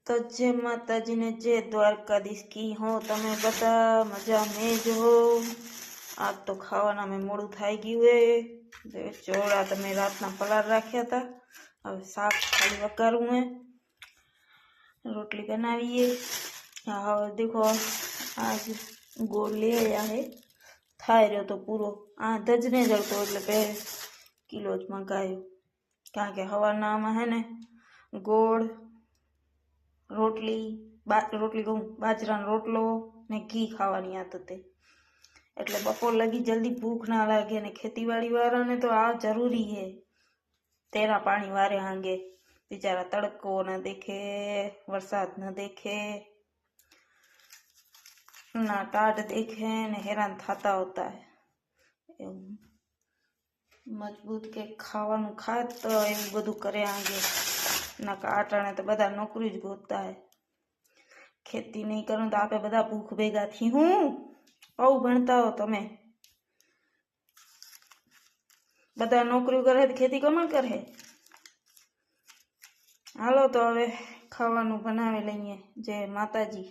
तो जय माताजी ने जय द्वारकाधीश की हो। तमे बता मजा में जो हो। आज तो खावाना में मोड़ू थाई गयुं है। चोड़ा तमे रातना पलार राख्या था। अब शाक खाली वगारू है। रोटली बनावीए। हाँ देखो आज गोड़ ले आया है। थाई रह्यो तो पूरो दज ने जड़तो એટલે 2 કિલો જ મંગાયો કારણ કે હવાનામાં હે ને ગોળ રોટલી કહું બાજરાનો રોટલો ને ઘી ખાવાની આદત है એટલે બપોર લગી જલ્દી ભૂખ ના લાગે ને ખેતીવાડી વાળાને તો આ જરૂરી है। तेरा पानी वारे हांगे बेचारा तड़को न देखे वरसाद न देखे ना टाट देखे ने हैरान थाता होता है। मजबूत के खावानु खात तो एवं बधु करे आगे ना आटाणे तो बधा नौकरी ज गोतता है। खेती नहीं करूँ तो आपे बधा भूख भेगा थी हूँ औ भणता हो तमे बधा नौकरी करे तो खेती कोण करे। हालो तो हवे खावानु बनावी लईए। जय माताजी।